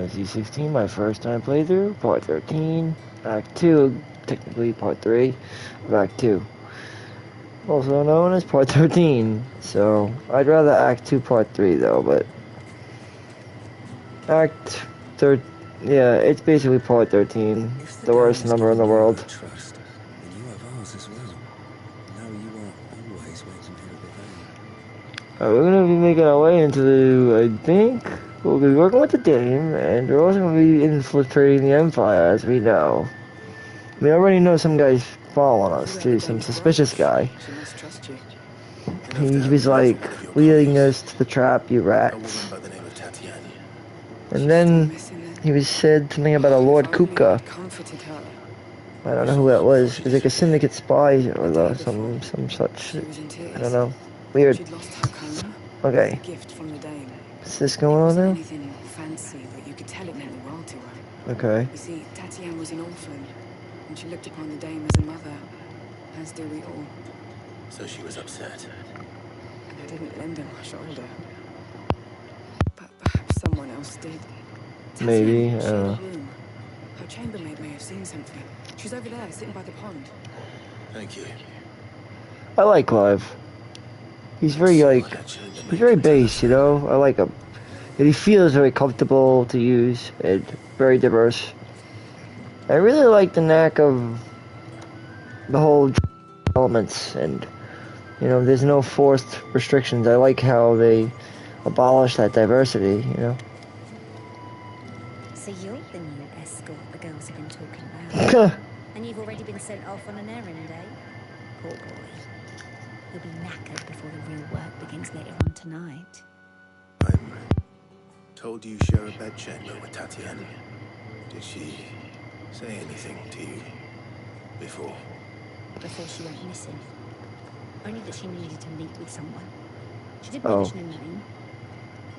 XVI, my first time playthrough, Part 13, Act 2, technically Part 3 of Act 2. Also known as Part 13, so I'd rather Act 2 Part 3 though, but Act 13, yeah, it's basically Part 13, the worst number in the world. Trust, then you have ours as well. No, you are always waiting for a bit. We're gonna be making our way into the, I think, we'll be working with the Dame, and we're also gonna be infiltrating the Empire, as we know. We already know some guy's following us, too, some suspicious guy. She must trust you. He was like, leading us to the trap, you rats. By the name of Tatiana. And then he was said something about a Lord Kupka. I don't know who that was. It was like a syndicate spy or some such. I don't know. Weird. Okay. Is this going on now? Anything fancy, but you could tell it meant the world to her. Okay. You see, Tatiana was an orphan, and she looked upon the Dame as a mother, as do we all. So she was upset. And I didn't lend her my shoulder. But perhaps someone else did. Maybe, I Tatiana don't know. room. Her chambermaid may have seen something. She's over there, sitting by the pond. Thank you. I like Clive. He's very, he's very base, you know? I like him. And he feels very comfortable to use and very diverse. I really like the knack of the whole elements and, you know, there's no forced restrictions. I like how they abolish that diversity, you know? So you're the new escort the girls have been talking about. And you've already been sent off on an errand, eh? Poor boy. You'll be knackered before the real work begins later on tonight. I'm told you share a bedchamber with Tatiana. Did she say anything to you before? Before she went missing. Only that she needed to meet with someone. She didn't Oh. mention a name,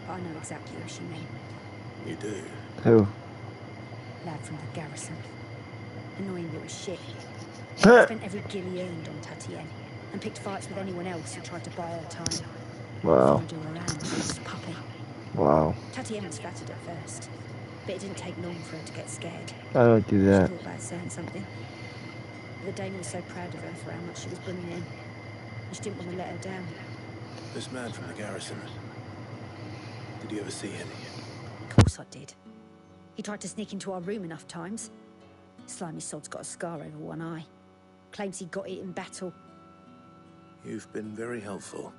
but I know exactly who she meant. You do? Who? Lad from the garrison. Annoying little shit. Spent every guil he earned on Tatiana and picked fights with anyone else who tried to buy her time. Wow. Followed her around like a lost puppy. Wow. Tatiana was flattered at first, but it didn't take long for her to get scared. I don't do that. She thought about saying something. The Dame was so proud of her for how much she was bringing in, and she didn't want to let her down. This man from the garrison. Did you ever see him? Of course I did. He tried to sneak into our room enough times. Slimy sod's got a scar over one eye. Claims he got it in battle. You've been very helpful.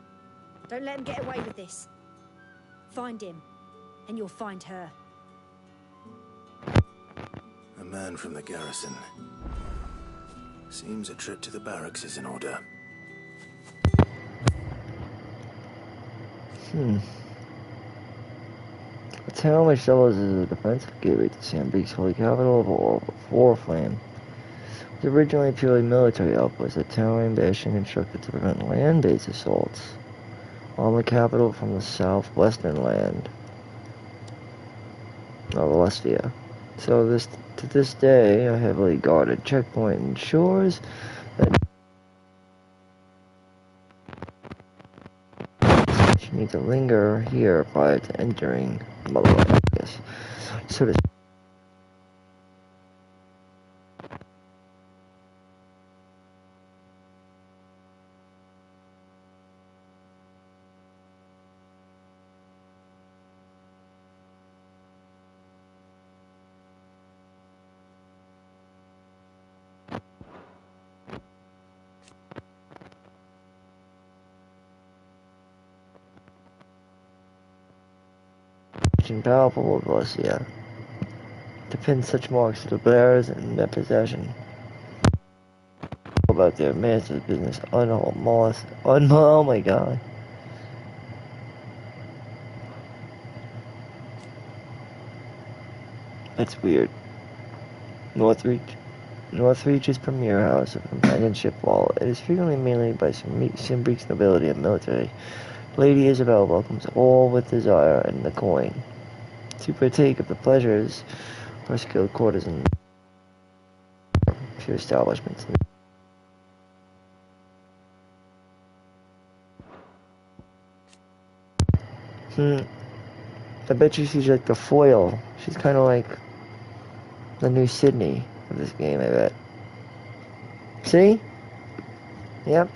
Don't let him get away with this. Find him, and you'll find her. A man from the garrison. Seems a trip to the barracks is in order. The town which doubles as a defensive gateway to Mozambique's holy capital of Warflame. It was originally a purely military outpost, a town bastion constructed to prevent land-based assaults on the capital from the southwestern land of Alestia. So to this day, a heavily guarded checkpoint ensures that you need to linger here prior to entering Motherland, I guess. So to powerful of Alessia to pin such marks to the bearers in their possession. About their master's business, oh my god. That's weird. Northreach's premier house of companionship, while it is frequently mainly by Simbrique's nobility and military, Lady Isabel welcomes all with desire and the coin to partake of the pleasures of her skilled quarters and few establishments. I bet you she's like the foil. She's kind of like the new Sydney of this game, I bet. See? Yep.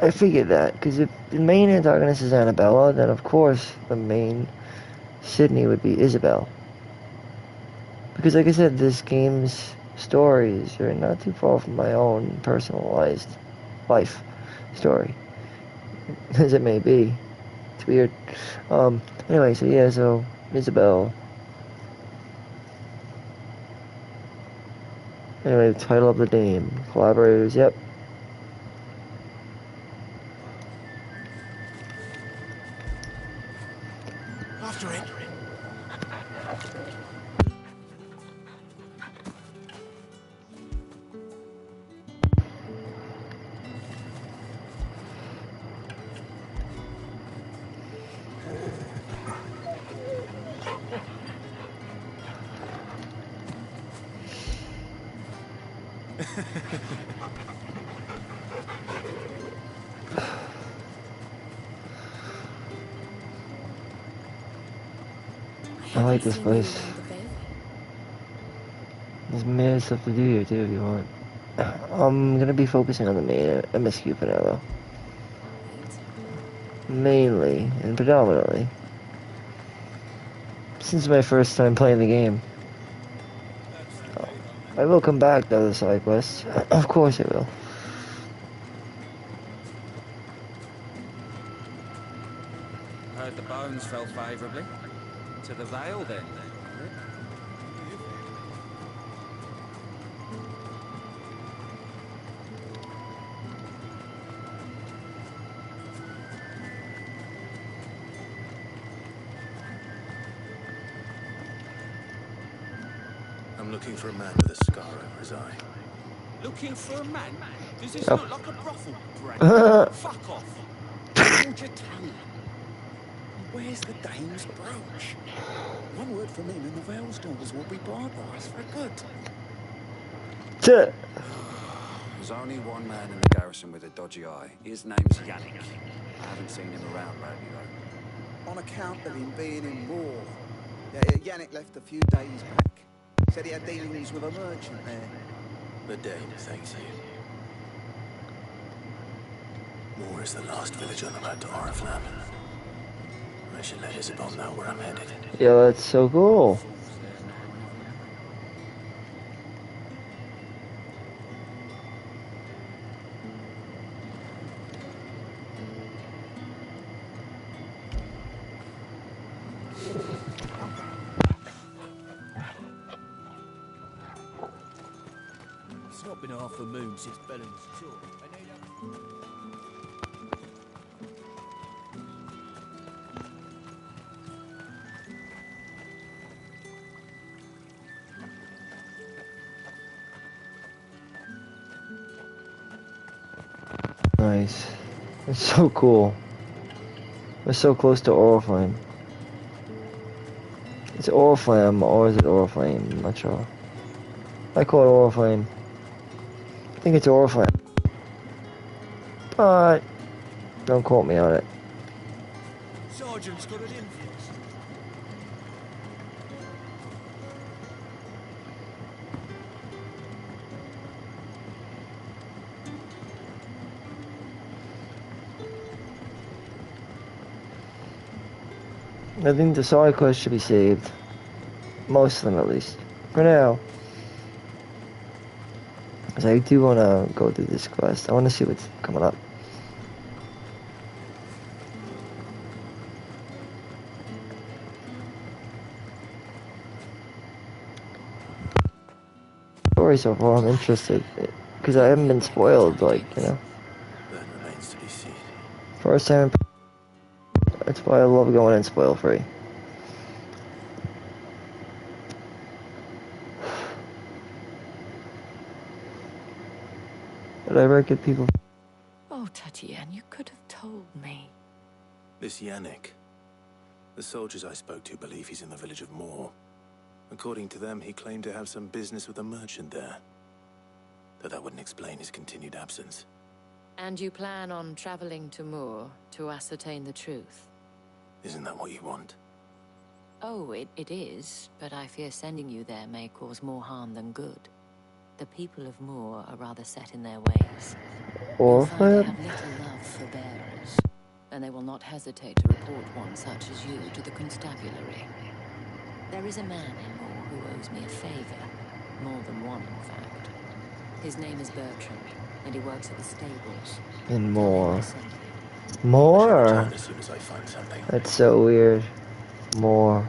I figured that, because if the main antagonist is Annabella, then of course the main Sydney would be Isabel. Because like I said, this game's stories are not too far from my own personalized life story. As it may be. It's weird. Anyway, so yeah, so Isabel. Anyway, the title of the game. Collaborators, yep. After it. I like this place. There's many stuff to do here too if you want. I'm gonna be focusing on the main MSQ for now though. Mainly and predominantly. Since my first time playing the game. I will come back to other side quests. Of course I will. Heard the bones fell favourably. To the Vale then. I'm looking for a man with a scar over his eye. Looking for a man? Does this Yep. look like a brothel, Brad? Fuck off. Hold your tongue. Where's the dame's brooch? One word from him and the Vale's doors will be barbarised for good. There's only one man in the garrison with a dodgy eye. His name's Yannick. I haven't seen him around lately, though. On account of him being in war. Yeah, Yannick left a few days back. Said he had dealings with a merchant there. The Dane thanks you. Moore is the last village on the road to Oriflamme. I should let Isabel know where I'm headed. Yeah, that's so cool. It's not been half a moon since Bellen's tour. Nice. It's so cool. We're so close to Oriflamme. It's Oriflamme, or is it Oriflamme? I'm not sure. I call it Oriflamme. I think it's Oriflamme. But don't quote me on it. Sergeant's got it in for us. I think the side quests should be saved. Most of them, at least. For now. Because I do want to go through this quest. I want to see what's coming up. Story so far, I'm interested. Because I haven't been spoiled, like, you know. That remains to be seen. First time. That's why I love going in spoil free. But I reckon people. Oh, Tatiane, you could have told me. This Yannick. The soldiers I spoke to believe he's in the village of Moore. According to them, he claimed to have some business with a merchant there. Though that wouldn't explain his continued absence. And you plan on traveling to Moore to ascertain the truth? Isn't that what you want? Oh, it is, but I fear sending you there may cause more harm than good. The people of Moor are rather set in their ways. You'll Or find they flip. have little love for bearers, and they will not hesitate to report one such as you to the constabulary. There is a man in Moor who owes me a favor. More than one, in fact. His name is Bertram, and he works at the stables. And Tell him more. I sent you. I shall More? return as soon as I find something. That's so weird. More.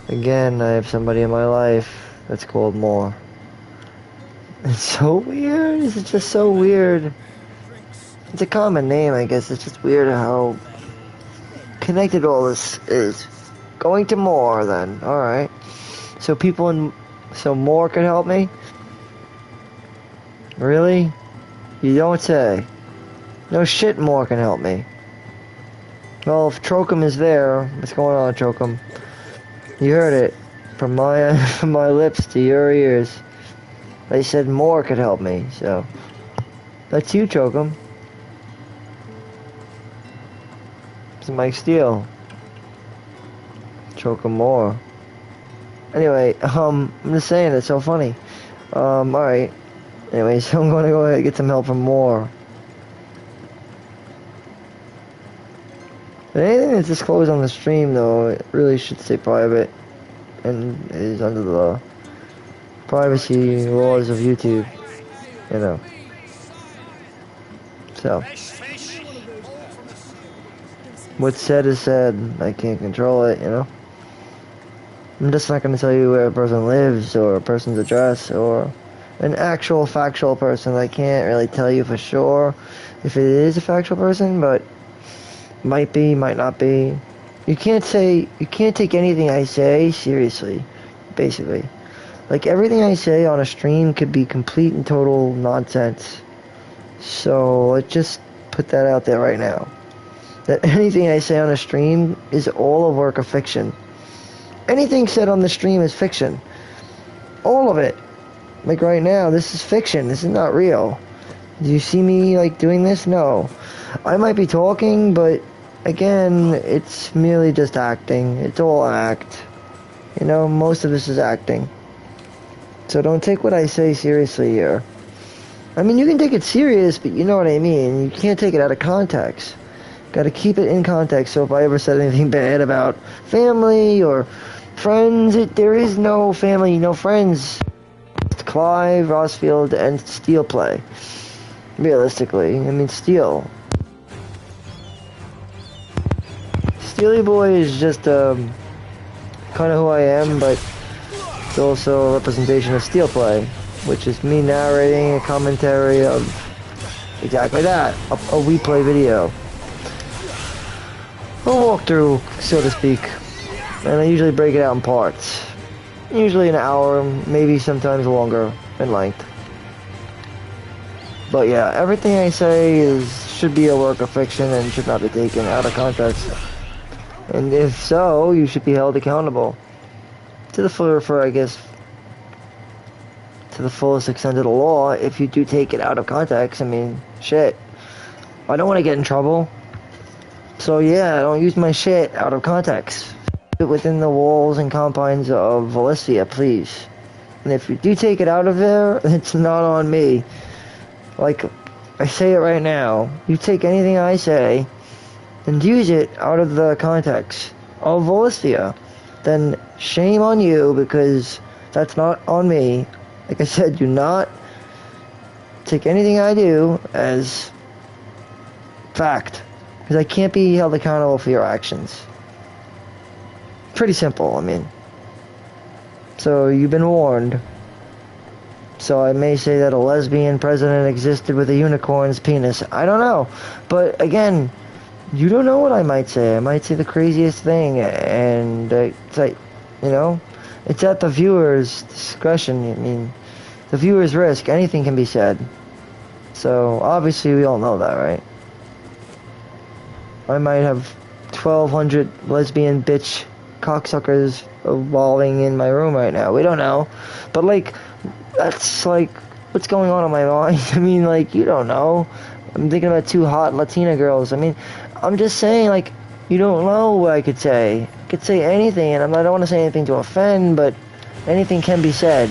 Again, I have somebody in my life that's called More. It's so weird. It's just so weird. It's a common name, I guess. It's just weird how connected all this is. Going to More, then. Alright. So people in... So More can help me? Really? You don't say. No shit, More can help me. Well, if Trokum is there, what's going on, Trokum? You heard it from my from my lips to your ears. They said More could help me, so that's you, Trokum. It's Mike Steele. Trokum More. Anyway, I'm just saying it's so funny. Alright. Anyway, so I'm gonna go ahead and get some help from More. But anything that's disclosed on the stream, though, it really should stay private and is under the privacy laws of YouTube, you know. So, what's said is said. I can't control it, you know. I'm just not going to tell you where a person lives or a person's address or an actual factual person. I can't really tell you for sure if it is a factual person, but might be, might not be. You can't take anything I say seriously, basically. Like, everything I say on a stream could be complete and total nonsense. So, let's just put that out there right now. That anything I say on a stream is all a work of fiction. Anything said on the stream is fiction. All of it. Like right now, this is fiction. This is not real. Do you see me, like, doing this? No. I might be talking, but, again, it's merely just acting. It's all act. You know, most of this is acting. So don't take what I say seriously here. I mean, you can take it serious, but you know what I mean. You can't take it out of context. Gotta keep it in context, so if I ever said anything bad about family or friends, there is no family, no friends. It's Clive, Rossfield, and STEELEPLAY. Realistically, I mean, Steele Boy is just kind of who I am, but it's also a representation of STEELEPLAY, which is me narrating a commentary of exactly that, a we play video, a walkthrough, so to speak, and I usually break it out in parts, usually an hour, maybe sometimes longer in length. But yeah, everything I say should be a work of fiction and should not be taken out of context. And if so, you should be held accountable to the fullest extent of the law. If you do take it out of context, I mean, shit. I don't want to get in trouble. So yeah, don't use my shit out of context. Keep it within the walls and confines of Valistia, please. And if you do take it out of there, it's not on me. Like, I say it right now. You take anything I say and use it out of the context of Valistia, then shame on you, because that's not on me. Like I said, do not take anything I do as fact, because I can't be held accountable for your actions. Pretty simple, I mean. So, you've been warned. So I may say that a lesbian president existed with a unicorn's penis. I don't know. But again, you don't know what I might say. I might say the craziest thing, and it's like, you know, it's at the viewer's discretion. I mean, the viewer's risk. Anything can be said. So obviously we all know that, right? I might have 1,200 lesbian bitch cocksuckers evolving in my room right now. We don't know. But like, that's like what's going on in my mind. I mean, like, you don't know. I'm thinking about 2 hot Latina girls. I mean, I'm just saying, like, you don't know what I could say. could say anything, and I don't want to say anything to offend, but anything can be said.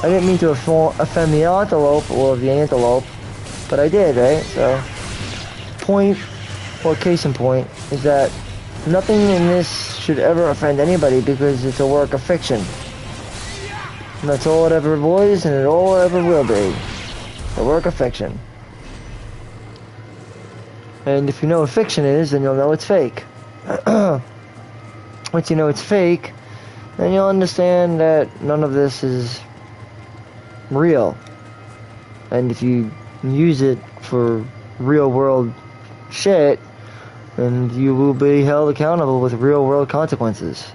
I didn't mean to offend the antelope or the antelope, but I did, right? So, point, or case in point, is that nothing in this should ever offend anybody because it's a work of fiction. And that's all it ever was, and it all ever will be. A work of fiction. And if you know what fiction is, then you'll know it's fake. Once you know it's fake, then you'll understand that none of this is real. And if you use it for real world shit, then you will be held accountable with real world consequences.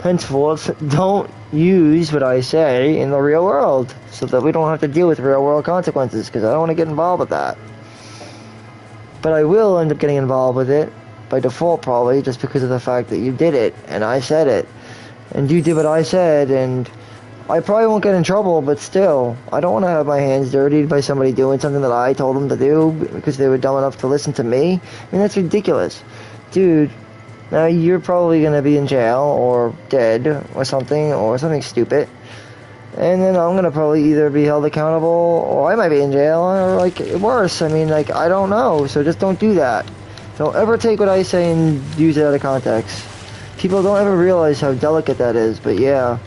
Henceforth, don't use what I say in the real world, so that we don't have to deal with real world consequences, because I don't want to get involved with that. But I will end up getting involved with it, by default probably, just because of the fact that you did it, and I said it, and you did what I said, and I probably won't get in trouble, but still, I don't want to have my hands dirtied by somebody doing something that I told them to do, because they were dumb enough to listen to me. I mean, that's ridiculous. Dude, now you're probably going to be in jail, or dead, or something stupid. And then I'm going to probably either be held accountable, or I might be in jail, or like, worse. I mean, like, I don't know, so just don't do that. Don't ever take what I say and use it out of context. People don't ever realize how delicate that is, but yeah.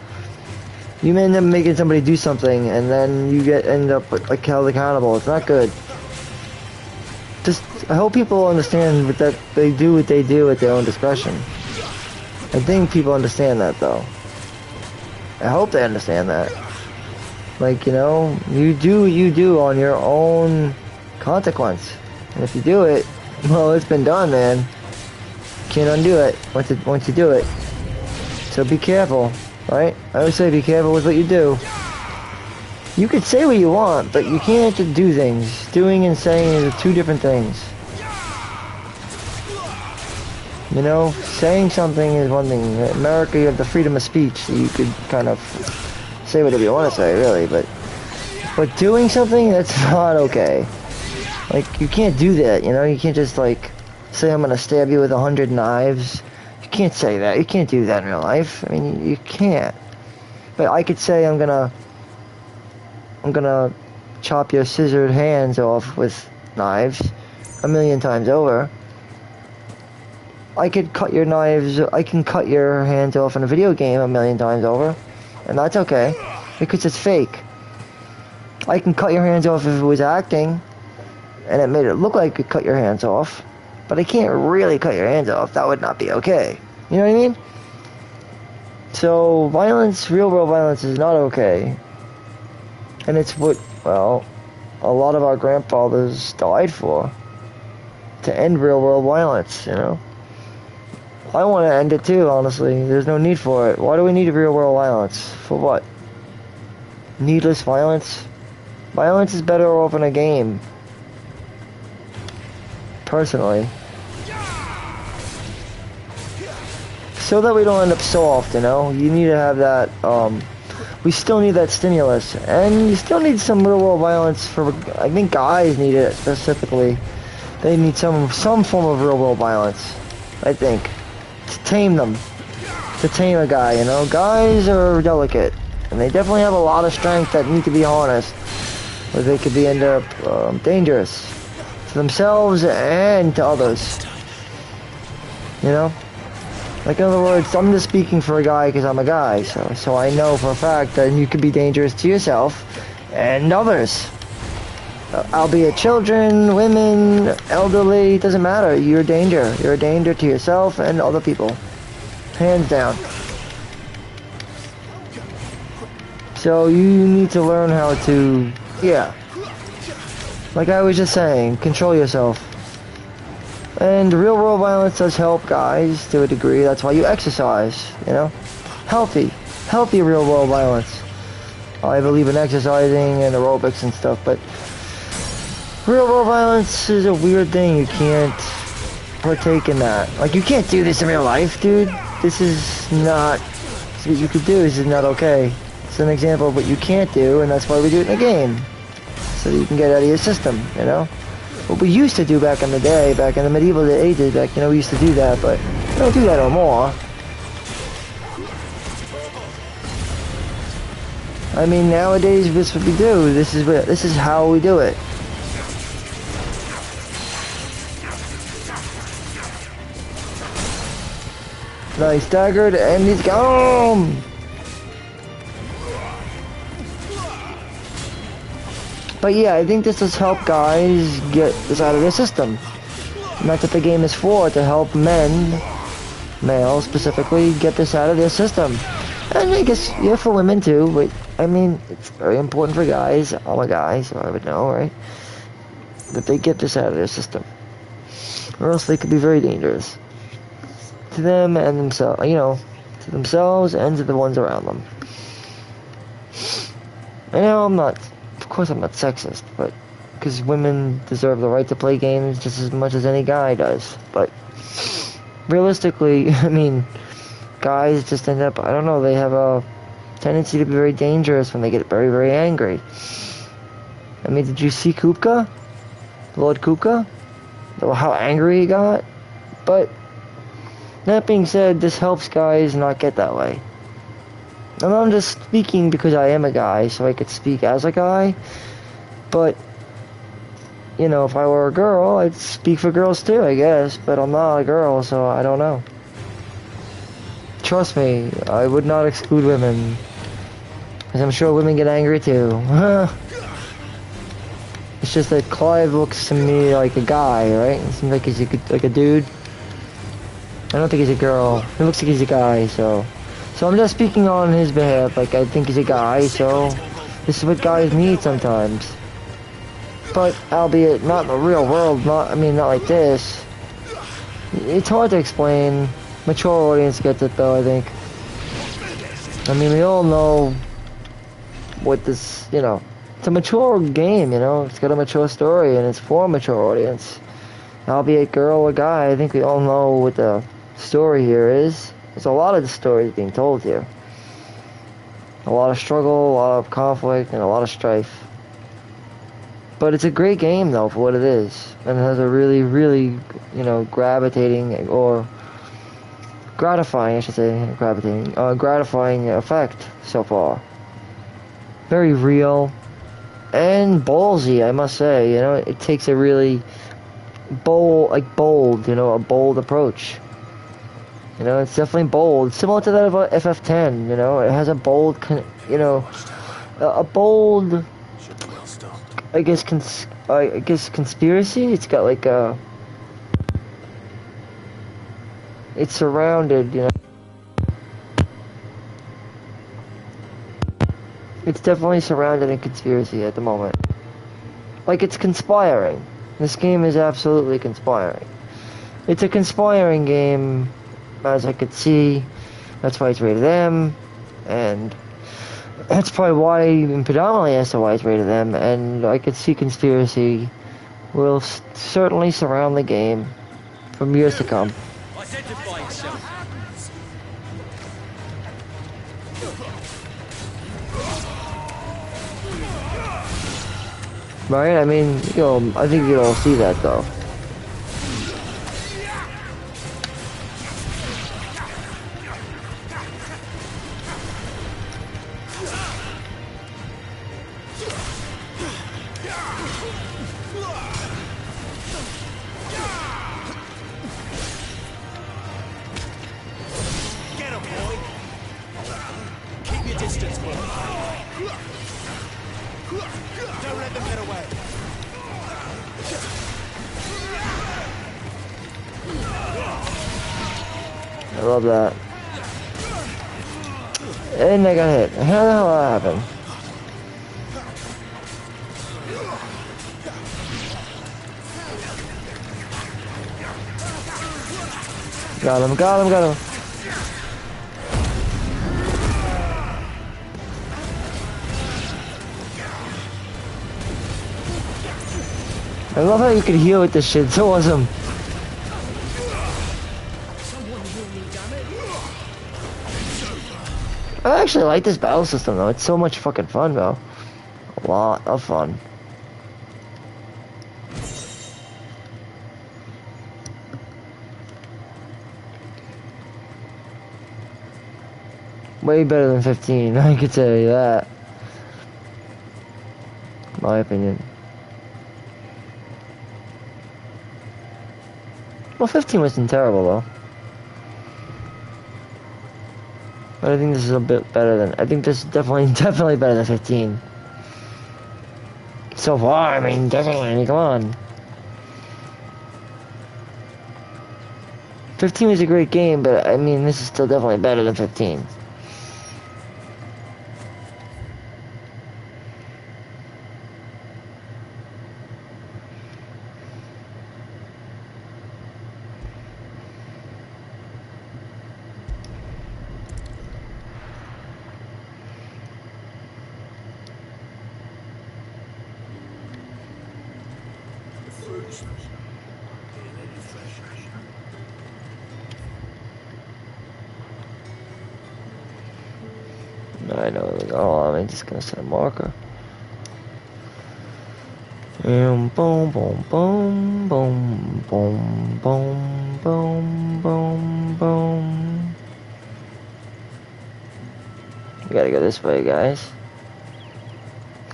You may end up making somebody do something, and then you end up like held accountable. It's not good. Just, I hope people understand that they do what they do at their own discretion. I think people understand that, though. I hope they understand that. Like, you know, you do what you do on your own consequence. And if you do it, well, it's been done, man. Can't undo it once you do it. So be careful, right? I always say be careful with what you do. You could say what you want, but you can't just do things. Doing and saying are two different things. You know, saying something is one thing. In America, you have the freedom of speech, so you could kind of say whatever you want to say, really. But doing something, that's not okay. Like, you can't do that, you know? You can't just, like, say I'm gonna stab you with 100 knives. You can't say that. You can't do that in real life. I mean, you can't. But I could say I'm gonna chop your scissored hands off with knives 1,000,000 times over. I can cut your hands off in a video game 1,000,000 times over, and that's okay, because it's fake. I can cut your hands off if it was acting, and it made it look like you could cut your hands off, but I can't really cut your hands off. That would not be okay. You know what I mean? So, violence, real world violence is not okay. And it's what, well, a lot of our grandfathers died for. To end real world violence, you know? I want to end it too, honestly. There's no need for it. Why do we need real world violence? For what? Needless violence? Violence is better off in a game. Personally. So that we don't end up soft, you know? You need to have that, we still need that stimulus. And you still need some real world violence for, I think guys need it specifically. They need some form of real world violence, I think. To tame them. To tame a guy, you know? Guys are delicate. And they definitely have a lot of strength that need to be harnessed. Or they could end up dangerous. To themselves and to others. You know? Like, in other words, I'm just speaking for a guy because I'm a guy. So I know for a fact that you could be dangerous to yourself and others. Albeit children, women, elderly, it doesn't matter. You're a danger. You're a danger to yourself and other people. Hands down. So you need to learn how to, yeah. Like I was just saying, control yourself. And real world violence does help guys to a degree. That's why you exercise, you know? Healthy real world violence. I believe in exercising and aerobics and stuff, but real world violence is a weird thing. You can't partake in that. Like, you can't do this in real life, dude. This is not what you could do. This is not okay. It's an example of what you can't do, and that's why we do it in a game. So that you can get out of your system, you know? what we used to do back in the day, back in the medieval ages, back, you know, we used to do that, but we don't do that no more. I mean, nowadays, this is what we do. This is how we do it. Nice, staggered, and he's gone! But yeah, I think this has helped guys get this out of their system. And that's what the game is for, to help men, males specifically, get this out of their system. And I guess, yeah, for women too, but I mean, it's very important for guys. I'm a guy, so I would know, right? That they get this out of their system. Or else they could be very dangerous. To them and themselves, you know, to themselves and to the ones around them. I know of course I'm not sexist, but, because women deserve the right to play games just as much as any guy does. But, realistically, I mean, guys just end up, I don't know, they have a tendency to be very dangerous when they get very, very angry. I mean, did you see Kupka? Lord Kupka? How angry he got? But, that being said, this helps guys not get that way. And I'm just speaking because I am a guy, so I could speak as a guy. But, you know, if I were a girl, I'd speak for girls too, I guess. But I'm not a girl, so I don't know. Trust me, I would not exclude women. Because I'm sure women get angry too. It's just that Clive looks to me like a guy, right? It seems like he's like a dude. I don't think he's a girl. He looks like he's a guy, so I'm just speaking on his behalf. Like, I think he's a guy, so this is what guys need sometimes. But, albeit, not in the real world, not like this. It's hard to explain. Mature audience gets it, though, I think. I mean, we all know what this, you know, it's a mature game, you know, it's got a mature story, and it's for a mature audience. Albeit girl or guy, I think we all know what the story here is. There's a lot of the stories being told here. A lot of struggle, a lot of conflict, and a lot of strife. But it's a great game, though, for what it is. And it has a really, really, you know, gravitating, or gratifying, I should say, gratifying effect so far. Very real. And ballsy, I must say. You know, it takes a really bold, you know, a bold approach. You know, it's definitely bold. Similar to that of FF10, you know, it has a bold, you know, a bold, I guess conspiracy. It's got like a, it's surrounded, you know. It's definitely surrounded in conspiracy at the moment. Like, it's conspiring. This game is absolutely conspiring. It's a conspiring game, as I could see. That's why it's rated M, and that's probably why, and predominantly as to why it's rated M, and I could see conspiracy will certainly surround the game for years to come. Identify yourself. Right? I mean, you know, I think you'll all see that, though. Get him, boy. Keep your distance, boy. Don't let them get away. I love that. And I got hit. How the hell that happened? Got him. I love how you can heal with this shit. It's so awesome. I actually like this battle system, though. It's so much fucking fun, though. A lot of fun. Way better than 15, I can tell you that. My opinion. Well, 15 wasn't terrible though. But I think this is a bit better than, I think this is definitely better than 15. So far, I mean, definitely, come on. 15 was a great game, but I mean, this is still definitely better than 15. I know. Oh, I'm just gonna set a marker. And boom, boom, boom, boom, boom, boom, boom, boom, boom. We gotta go this way, guys.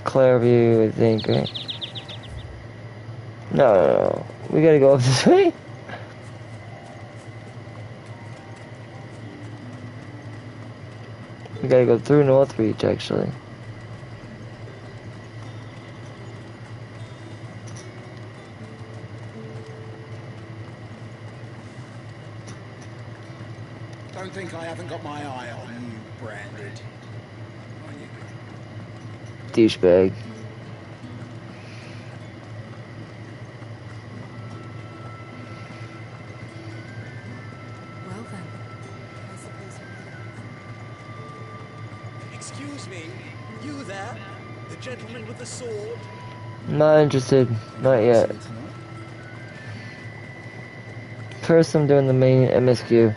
Clairview, I think, right? No. We gotta go up this way? We gotta go through Northreach, actually. Don't think I haven't got my eye on you, Branded. Douchebag. Well then, I suppose Excuse me, you there? The gentleman with the sword? Not interested. Not yet. First, I'm doing the main MSQ.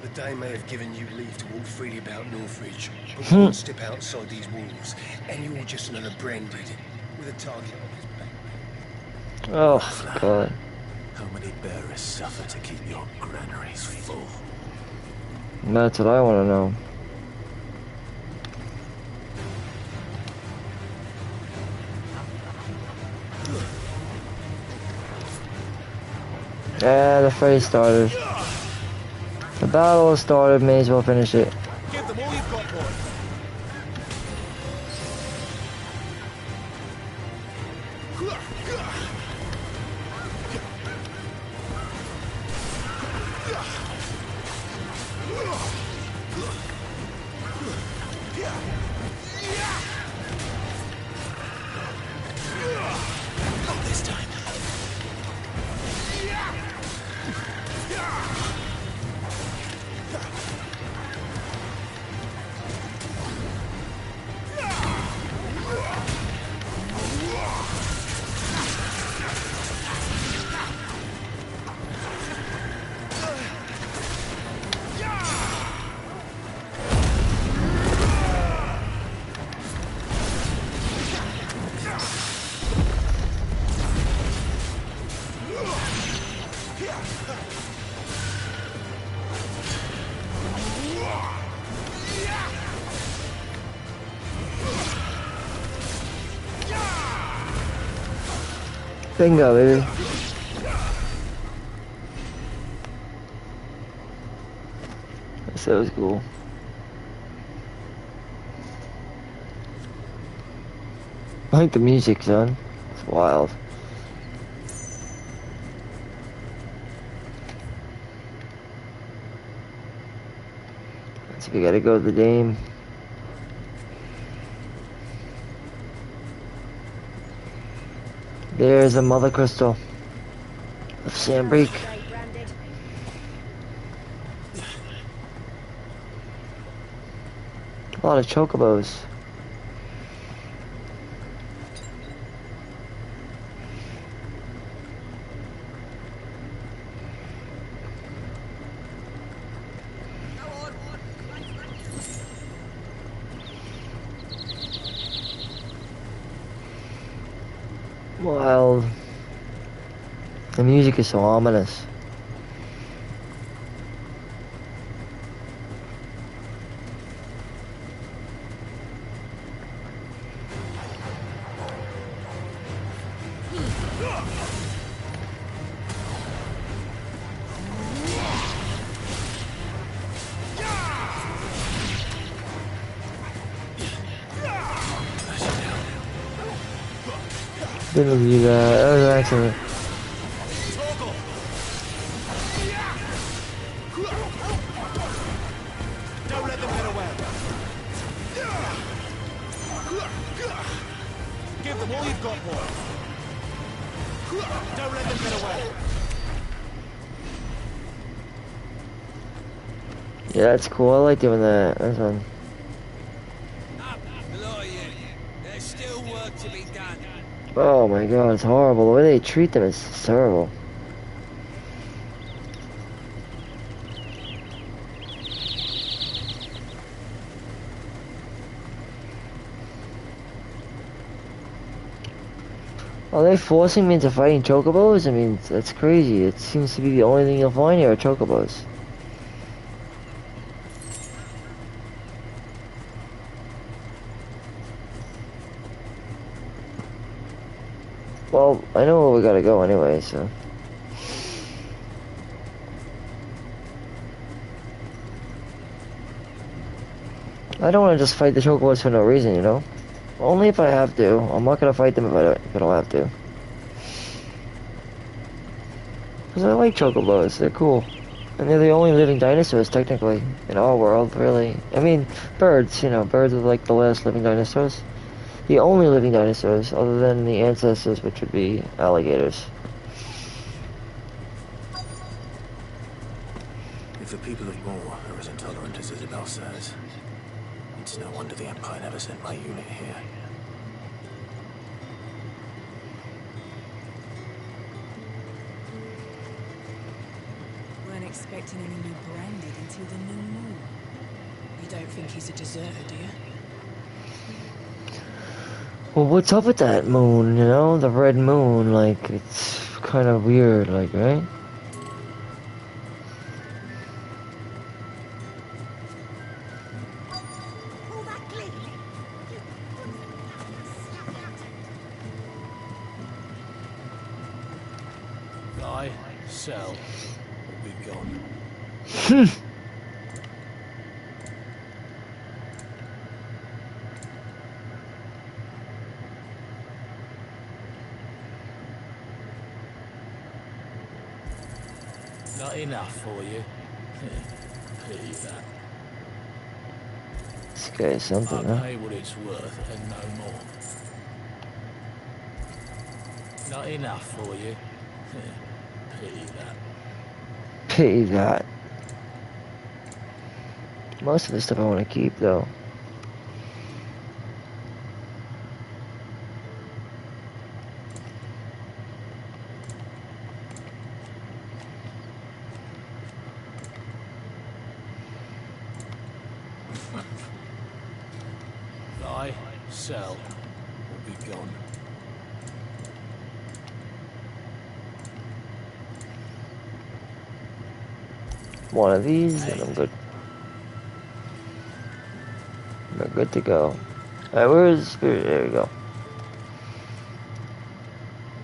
The Dane may have given you leave to walk freely about Northridge, but won't step outside these walls, and you're just another Branded with a target on his back. Oh, God. How many bearers suffer to keep your granaries full? That's what I want to know. Yeah, the fray started. The battle has started, may as well finish it. Give them all you've got, boy. Not this time. Bingo, baby. That was cool. I like the music, son. It's wild. So we gotta go to the dame. There's a mother crystal of Sandbreak. A lot of chocobos. Well, the music is so ominous. Didn't do that. That was an accident. Don't let them get away. Give them all you've got, boy. Don't let them get away. Yeah, that's cool. I like doing that. That's fun. There's still work to be done. Oh my god, it's horrible. The way they treat them is terrible. Are they forcing me into fighting chocobos? I mean, that's crazy. It seems to be the only thing you'll find here are chocobos. Well, I know where we gotta go anyway, so. I don't want to just fight the chocobos for no reason, you know? Only if I have to. I'm not gonna fight them if I don't have to. Because I like chocobos, they're cool. And they're the only living dinosaurs, technically, in our world, really. I mean, birds, you know, birds are like the last living dinosaurs. The only living dinosaurs, other than the ancestors, which would be alligators. If the people of Moor are as intolerant as Isabel says, it's no wonder the Empire never sent my unit here. Weren't expecting anyone branded until the new moon. You don't think he's a deserter, do you? Well, what's up with that moon, you know? The red moon, like, it's kind of weird, like, right? Buy, sell, or be gone. Not enough for you. Pity that. This guy's something, I'll huh? pay what it's worth and no more. Not enough for you. Pity that. Pity that. Most of the stuff I want to keep, though. Buy, sell, or be gone. One of these, and I'm good. We're good to go. Alright, where is the spirit? There we go.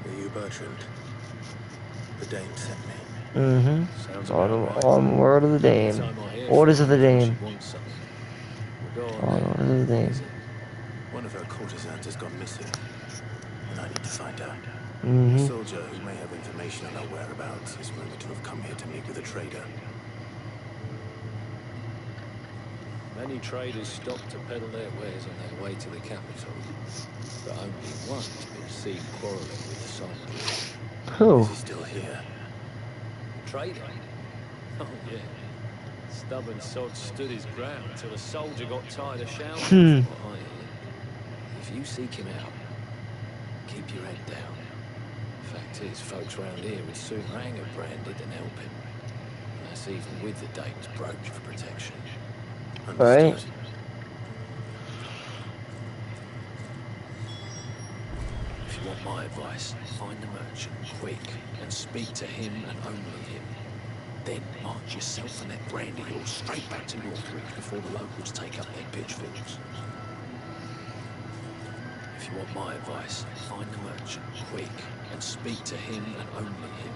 Are you Bertrand? The Dane sent me. Mm-hmm. Sounds about right. On word of the Dame. Time I hear Orders from of the her, she Dame. wants something. Well, go on On then. orders of the What Dame. is it? One of her courtesans has gone missing, and I need to find her. A Mm-hmm. soldier who may have information on her whereabouts is rumored to have come here to meet with a trader. Many traders stop to peddle their wares on their way to the capital, but only one's been seen quarrelling with the soldier. Who? Is he still here? Trader? Oh, yeah. Stubborn sod stood his ground till the soldier got tired of shouting, from what I hear. If you seek him out, keep your head down. Fact is, folks round here would sooner hang a branded than help him. And that's even with the Dane's brooch for protection. Right. If you you want my advice, find the merchant quick and speak to him and only him. Then march yourself and that brandy horse straight back to Northridge before the locals take up their pitchforks. If you want my advice, find the merchant quick and speak to him and only him.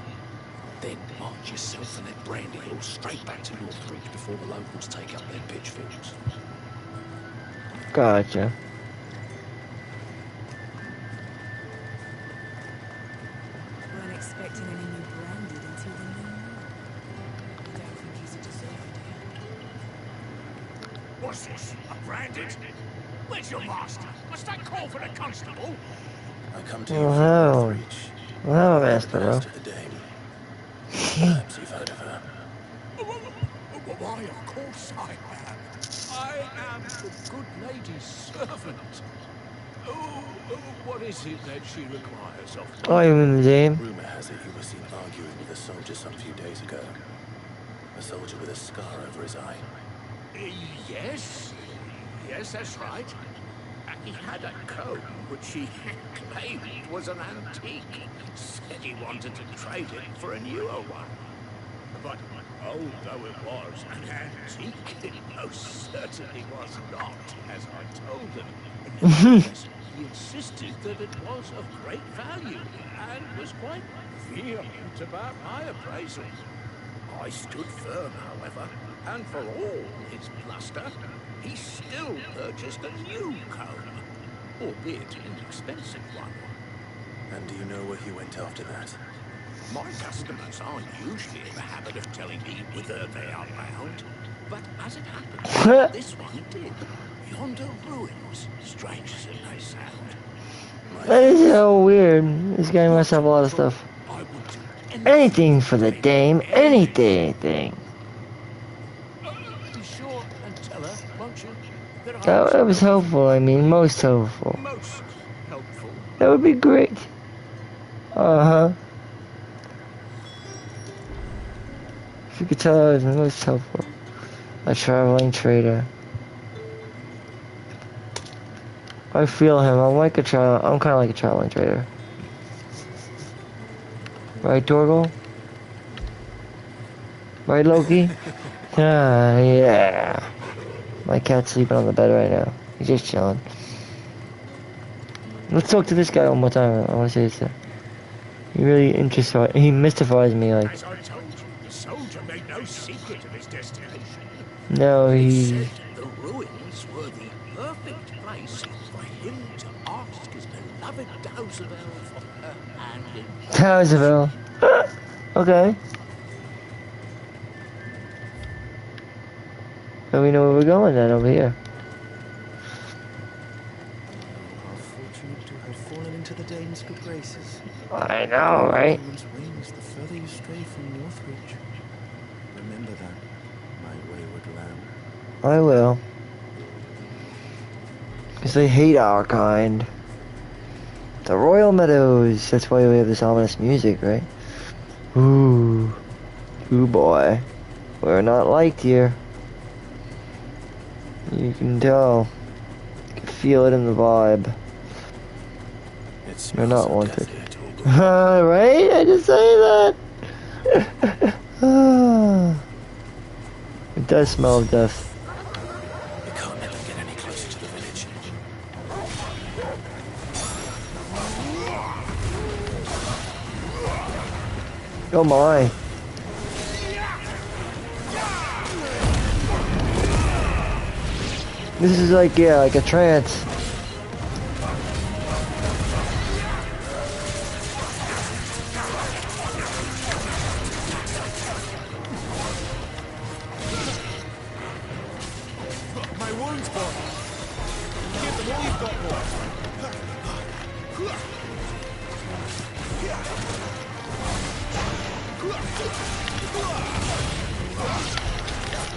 Then march yourself and that brandy horse straight back to Northridge before the locals take up their pitchforks. Gotcha. Weren't expecting any new branded until the new moon. I don't think he's a deserved heir. What's this? A branded? Where's your master? Must I call for the constable? I come to you Oh, from hell. Northridge. Well, master, bro. Master the Dame. Perhaps you've heard of her. Why, of course I have. I am the good lady's servant. What is it that she requires of me? Oh, you mean the Dame? Rumor has it you were seen arguing with a soldier some few days ago. A soldier with a scar over his eye. Yes. Yes, that's right. He had a comb which he claimed was an antique. Said he wanted to trade it for a newer one. But although it was an antique, it most certainly was not, as I told him. Nevertheless, he insisted that it was of great value and was quite vehement about my appraisal. I stood firm, however, and for all his bluster, he still purchased a new comb, albeit an expensive one. And do you know where he went after that? My customers aren't usually in the habit of telling me whither they are bound, but as it happened, this one did. Yonder ruins, strange as it may sound. That is so weird. This guy must have a lot of stuff. I would do Anything for the Dame. Anything. Be sure and tell her, won't you? That was helpful. I mean, most helpful. Most helpful. That would be great. Uh-huh. If you could tell I was most helpful. A traveling trader. I feel him. I'm kind of like a traveling trader. Right, Torgal? Right, Loki? Yeah. My cat's sleeping on the bed right now. He's just chilling. Let's talk to this guy one more time. I want to say this. He mystifies me, like. As I told you, the soldier made no secret of his destination. No, He he. said the ruins were the perfect place for him to ask his beloved Dowsabel for her hand in Towsville. Okay. So we know where we're going then, over here. How fortunate to have fallen into the Dane's good graces. I know, right? Woman's wings the further you stray from Northridge. Remember that, my wayward lamb. I will. Because they hate our kind. The Royal Meadows. That's why we have this ominous music, right? Ooh. Ooh boy. We're not liked here. You can tell. You can feel it in the vibe. You're not wanted. Right? I just say that. It does smell of death. You can't let them get any closer to the village. Oh my. This is like, yeah, like a trance. my wounds, boy. Give them all you've got, boy.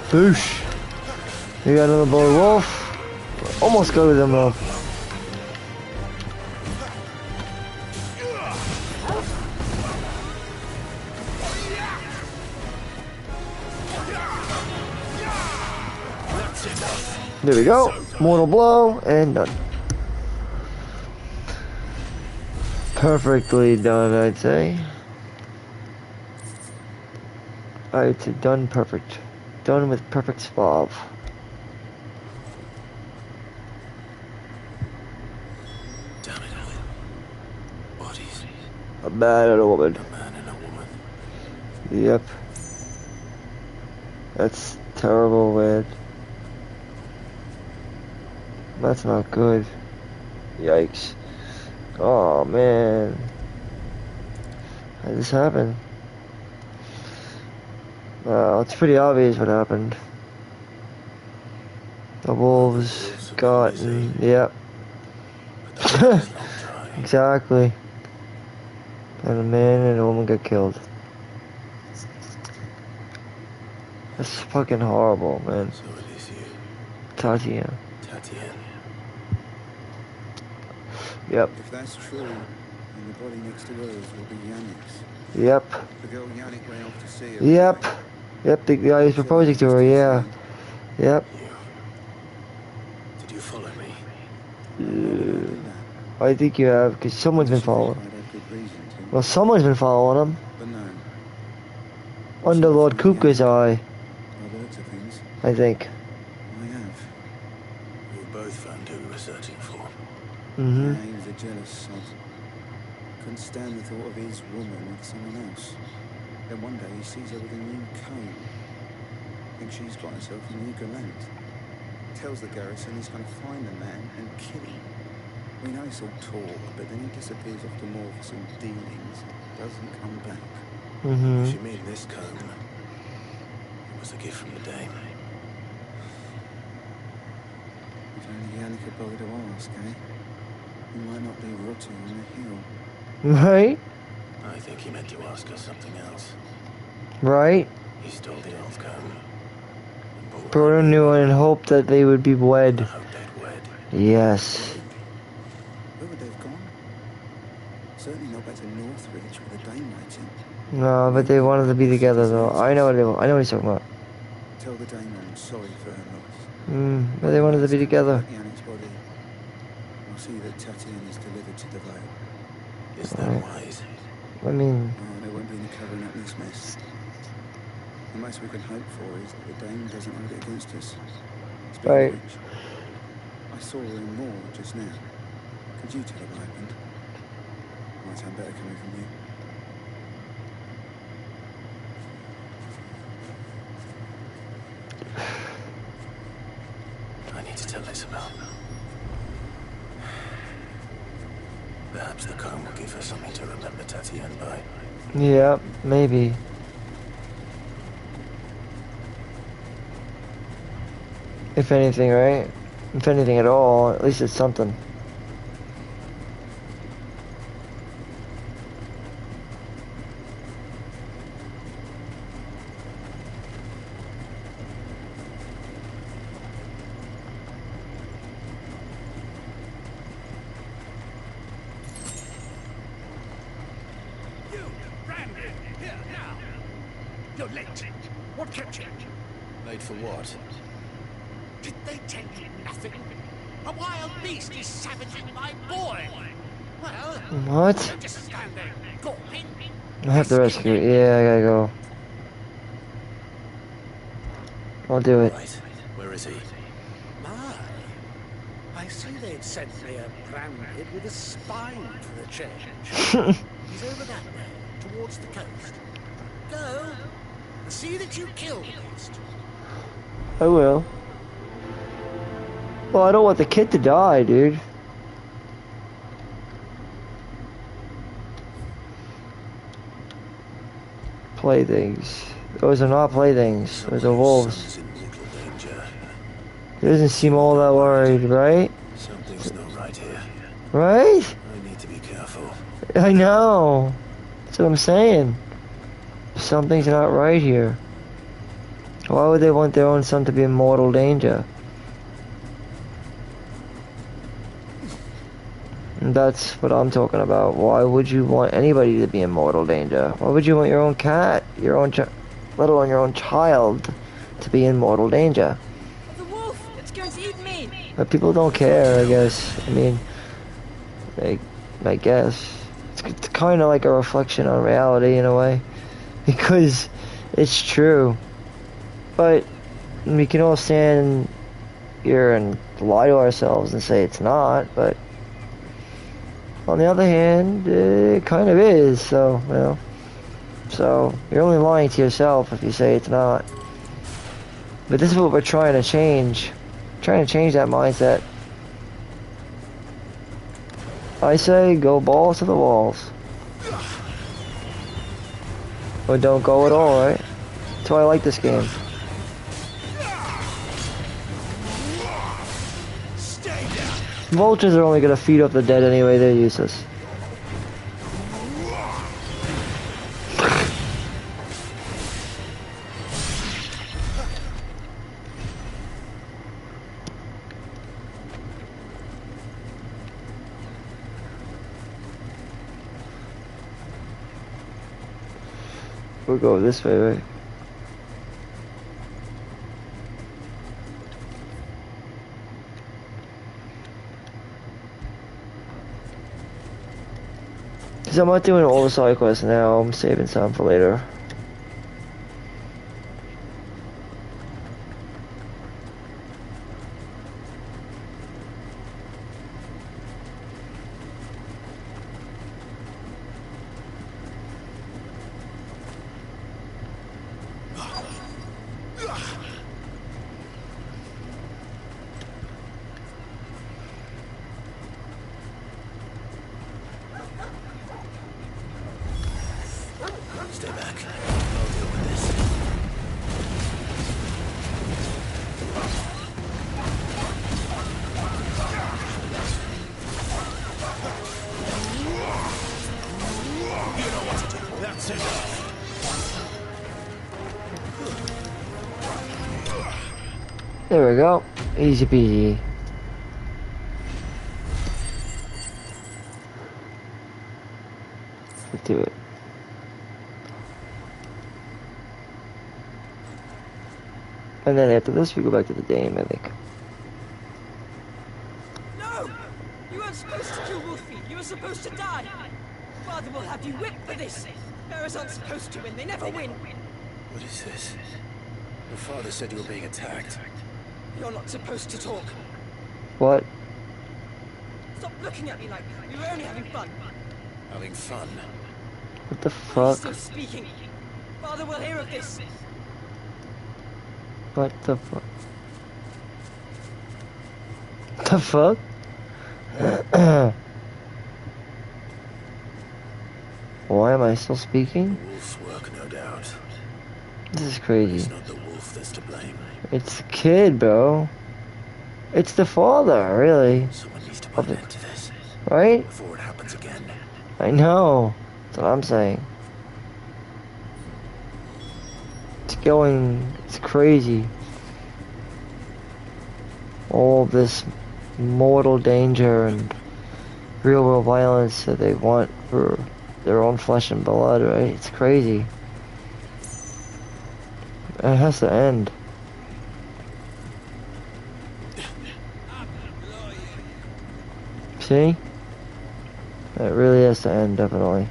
Boosh. You got another boy wolf. Almost go with him though. There we go. Mortal blow and done. Perfectly done, I'd say. I'd say done perfect. Done with perfect suave. Damn it all. Bodies. A man and a woman. A man and a woman. Yep. That's terrible, man. That's not good. Yikes. Oh, man. How did this happen? It's pretty obvious what happened. The wolves got... Yep. Exactly. And a man and a woman got killed. That's fucking horrible, man. So it is you. Tatiana. Tatiana. Yep. If that's true, then the body next to hers will be Yannick's. Yep. The girl Yannick went off to see her. Yep. Yep, the guy who's proposing to her, yeah. Yep. Did you follow me? I think you have, because someone's been following. Well, someone's been following him. But no. Under Lord Kupka's eye, By the looks of things, I think. I have. You both found who we were searching for. Mm-hmm. Yeah, he was a jealous sod. Couldn't stand the thought of his woman with someone else. Then one day he sees her with a new comb. Thinks she's got herself a new gallant. Tells the garrison he's going to find the man and kill him. We know it's all talk, but then he disappears off to more for some dealings. Doesn't come back. Mm-hmm. If you mean this comb, it was a gift from the Dame. If only Yannick had bothered to ask, eh? He might not be rotting on the hill. Right? I think he meant to ask us something else. Right? He stole the elf comb. Brought a new one and hoped that they would be wed. I hope they'd wed. Yes. Where would they have gone? Certainly not back to Northridge with a Dame waiting. No, but they wanted to be together, though. I know what he's talking about. Tell the Dame I'm sorry for her loss. But they wanted to be together. Yannick's body. I'll see that Tatiana is delivered to the Vale. Is that wise? I mean... Oh, there won't be any covering up this mess. The most we can hope for is that the Dame doesn't hold it against us. Speaking Right. of which, I saw her in Moor just now. Could you tell her what happened? Might sound better coming from you. I need to tell Isabel. Perhaps the comb will give her something to remember Tatiana by. Yeah, maybe. If anything, right? If anything at all, at least it's something. You, Randy, here, now. You're late. What kept you? Late for what? Did they tell you nothing? A wild beast is savaging my boy. Well, What? don't just stand there gawping. I have to rescue it. Yeah, I gotta go. I'll do it. Right. Where is he? My, I see they'd sent me a branded with a spine for a change. He's over that way, towards the coast. Go, and see that you kill the beast. I will. Well, I don't want the kid to die, dude. Playthings. Those are not playthings. Those are wolves. He doesn't seem all that worried, right? Something's not right here. Right? I need to be careful. I know. That's what I'm saying. Something's not right here. Why would they want their own son to be in mortal danger? And that's what I'm talking about. Why would you want anybody to be in mortal danger? Why would you want your own cat, your own let alone your own child, to be in mortal danger? The wolf! It's going to eat me! But people don't care, I guess. I mean, I guess. It's kind of like a reflection on reality in a way, because it's true. But we can all stand here and lie to ourselves and say it's not, but on the other hand, it kind of is, so, you know. So, you're only lying to yourself if you say it's not. But this is what we're trying to change. Trying to change that mindset. I say, go balls to the walls. Or don't go at all, right? That's why I like this game. Vultures are only gonna feed off the dead anyway, they're useless. We'll go this way, right? Cause I'm not doing all the side quests now, I'm saving some for later. Stay back. I'll deal with this. You know what to do. That's it. There we go. Easy peasy. Let's do it. And then after this, we go back to the dame, I think. No! You weren't supposed to kill Wolfie. You were supposed to die. Father will have you whipped for this. Bearers aren't supposed to win. They never win. What is this? Your father said you were being attacked. You're not supposed to talk. What? Stop looking at me like that. We were only having fun. Having fun? What the Why are you fuck? still speaking? Father will hear of this. What the fuck? The fuck? Why am I still speaking? The wolf's work, no doubt. This is But crazy. it's not the wolf that's to blame. It's the kid, bro. It's the father, really. Someone needs to put an end to this Right? before it happens again. I know. That's what I'm saying. It's going... It's crazy. All this mortal danger and real world violence that they want for their own flesh and blood, right? It's crazy. It has to end. See? It really has to end, definitely.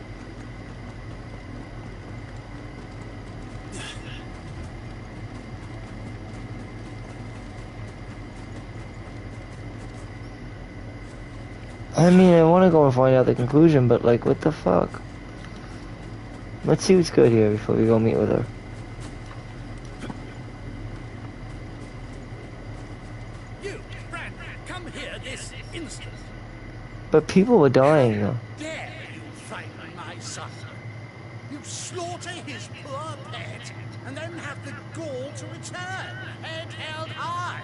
I mean, I want to go and find out the conclusion, but like, what the fuck? Let's see what's good here before we go meet with her. You, Brand, come here this instant. But people were dying, though. Dare you frighten my son? You slaughter his poor pet, and then have the gall to return, head held high.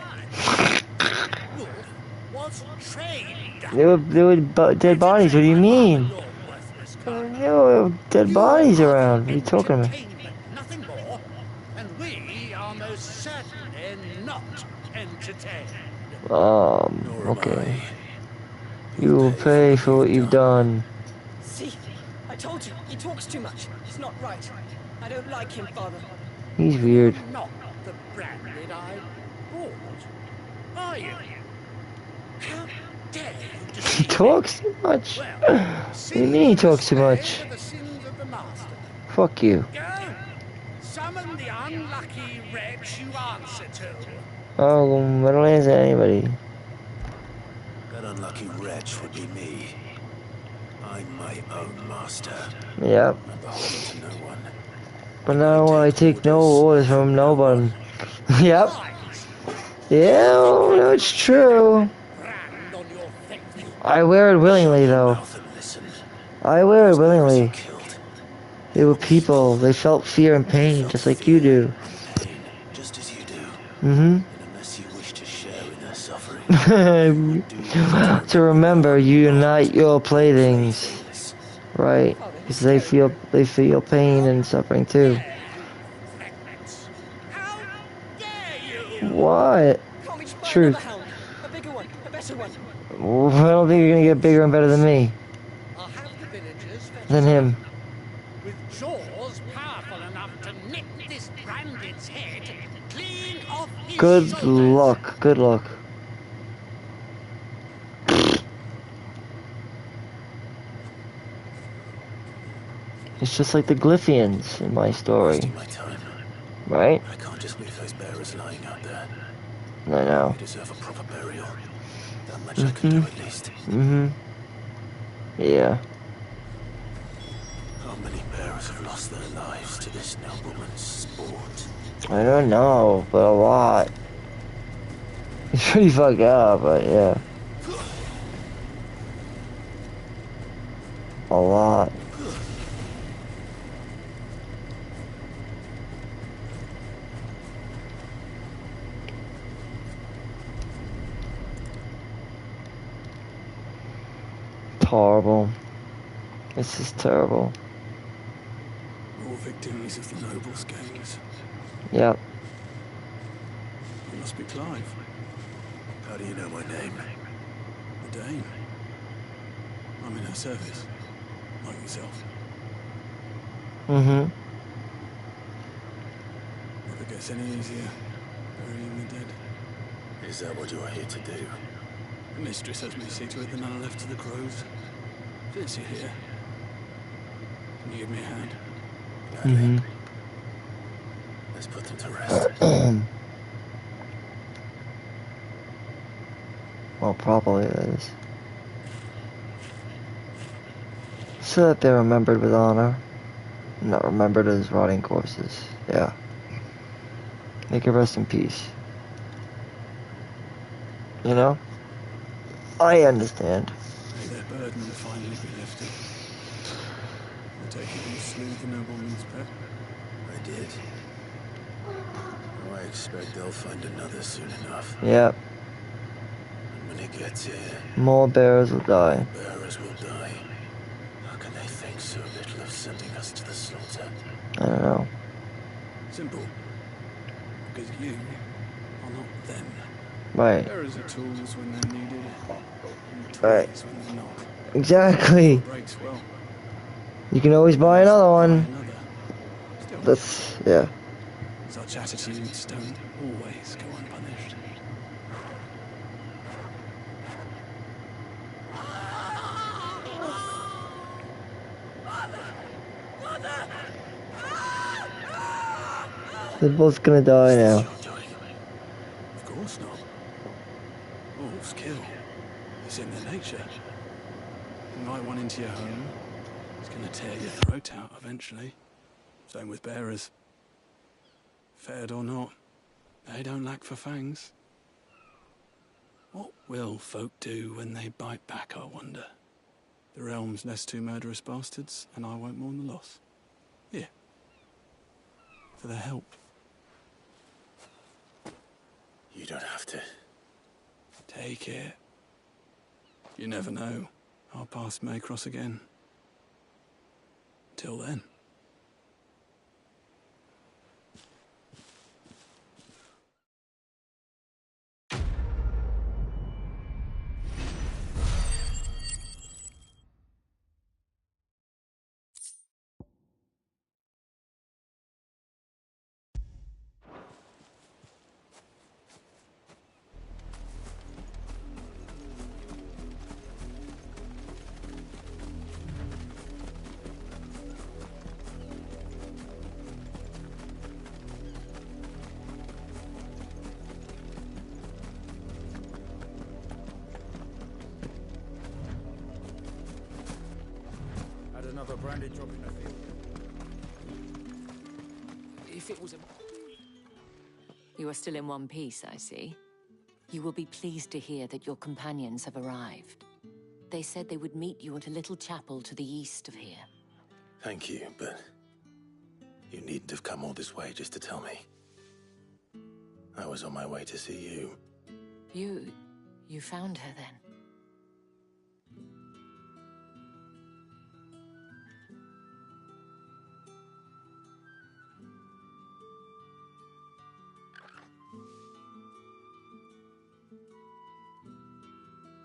Wolf was trained. There were dead bodies, what do you mean? Your worthless carcass. There were dead bodies around, what are you talking about? Entertainment, nothing more. And we are most certainly not entertained. Okay. You will pay for what you've done. See? I told you. He talks too much. It's not right. I don't like him, Father. He's weird. Not the branded I bought. Are you? dare you He deceive me? talks too much. Well, What do you sins mean he of the talks too slave much? are the sins of the master. Fuck you. Go! Summon the unlucky wretch you answer to. Oh, I don't answer anybody. That unlucky wretch would be me. I'm my own master. Yep. I'm beholden to no one. But And I now I take no orders from no one. Yep. Lies! Yeah, You think I no, cannot it's see that true. brand on your face? I wear it willingly, Shut your though. mouth and listen. I wear it Those bearers you willingly. killed, They were people. They felt fear and they pain, felt just like you fear do. and pain, just as you do. Mm-hmm. And unless you wish to share in their suffering, you would do well To remember, you you are unite not your playthings, playthings. right? Father, he's Because they feel pain and suffering too. Dare you, fragments? How dare you? What? Can't we just buy another Truth. hound? A bigger one, a better one. Well, I don't think you're gonna get bigger and better than me. I'll have the villagers fetch Than us him. another. With jaws powerful enough to nip this branded's head clean off his Good shoulders. luck. Good luck. It's just like the Glyphians in my story, Wasting my time. right? I can't just leave those bearers lying out there. I know. They deserve a proper burial. That much I can do Mm-hmm. at least. Mm-hmm. Yeah. How many bearers have lost their lives to this nobleman's sport? I don't know, but a lot. It's pretty fucked up, but yeah. A lot. Horrible. This is terrible. More victims of the nobles' games. Yep. You must be Clive, How do you know my name? the Dane. I'm in her service, like yourself. Mm-hmm. Never gets any easier, burying the dead. Is that what you're here to do? The mistress has me see to it that none are left to the crows. Since you're here, can you give me a hand? Gladly. Mm-hmm. Let's put them to rest. Well, probably it is. So that they're remembered with honor. Not remembered as rotting corpses. Yeah. They can rest in peace. You know? I understand. May their burden finally be lifted. I take it you slew the nobleman's pet. I did. Oh, I expect they'll find another soon enough. Yep. And when it gets here, More bears will die. bearers will die. How can they think so little of sending us to the slaughter? I don't know. Simple. Because you are not them. Right. Bearers are tools when they're needed, and toys Right. when they're not. Exactly. If it breaks, well, You can always buy another buy one. another. Still, That's, yeah. such attitudes don't always go unpunished. They're both gonna die now. You're doing. Of course not. Wolves kill. It's in their nature. Invite one into your home, it's gonna tear your throat out eventually. Same with bearers. Fed or not, they don't lack for fangs. What will folk do when they bite back, I wonder? The realm's less two murderous bastards, and I won't mourn the loss. Here. For their help. You don't have to. Take it. You never know. Our paths may cross again. Till then. brandy drop in the field. If it was a... You are still in one piece, I see. You will be pleased to hear that your companions have arrived. They said they would meet you at a little chapel to the east of here. Thank you, but you needn't have come all this way just to tell me. I was on my way to see you. You found her then?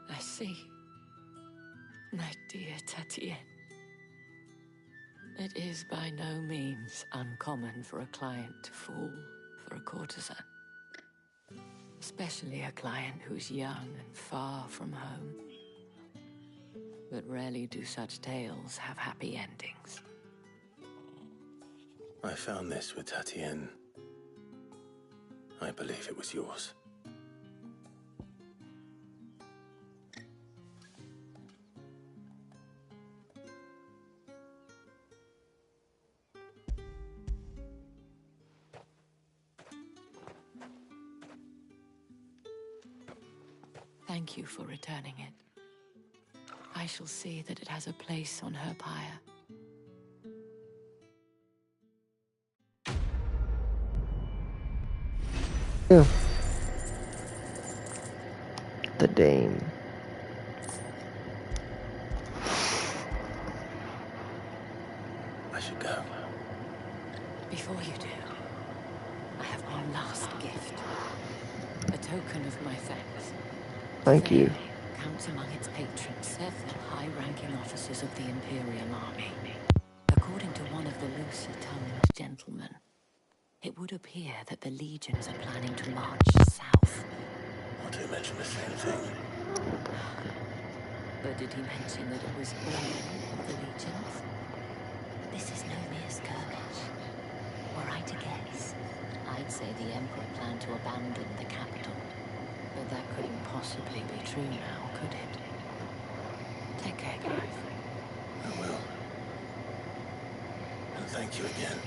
I see. My dear Tatienne. It is by no means uncommon for a client to fall for a courtesan. Especially a client who's young and far from home. But rarely do such tales have happy endings. I found this with Tatienne. I believe it was yours. Thank you for returning it. I shall see that it has a place on her pyre. Yeah. The Dame. I should go. Before you do, I have one last gift. A token of my thanks. Thank you. Counts among its patrons several high-ranking officers of the Imperial Army. According to one of the looser-tongued gentlemen, it would appear that the legions are planning to march south. I'll do mention the same thing. But did he mention that it was all of the legions? This is no mere skirmish. Were I to guess, I'd say the Emperor planned to abandon the capital. But that couldn't possibly be true now, could it? Take care, Clive. I will. And thank you again.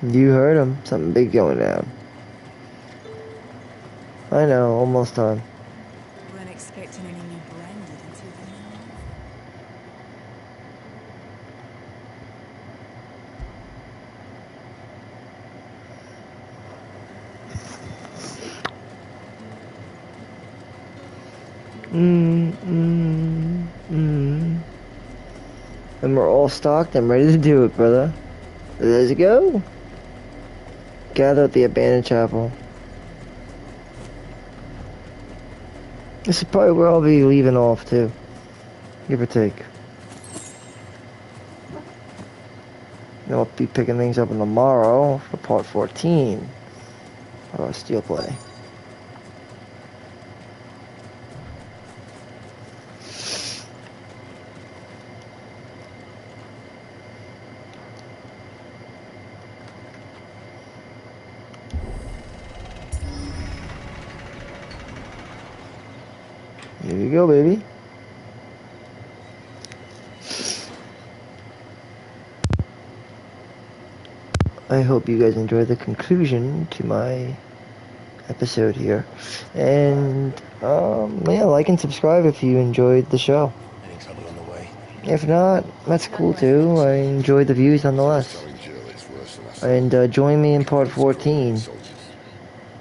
You heard him. Something big going down. I know, almost time. Weren't expecting any new branded until the new month. And we're all stocked and ready to do it, brother. Let's go. Gather at the abandoned chapel. This is probably where I'll be leaving off too. Give or take. Then I'll be picking things up tomorrow for part 14 of our STEELEPLAY. Here you go, baby. I hope you guys enjoyed the conclusion to my episode here. And, yeah, like and subscribe if you enjoyed the show. Any trouble on the way? If not, that's cool too. I enjoyed the views nonetheless. And join me in part 14,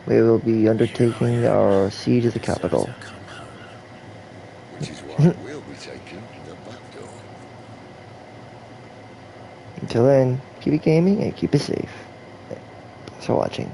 where we'll be undertaking our siege of the capital. Which is why we'll be taking the back door. Until then, keep it gaming and keep it safe. Thanks for watching.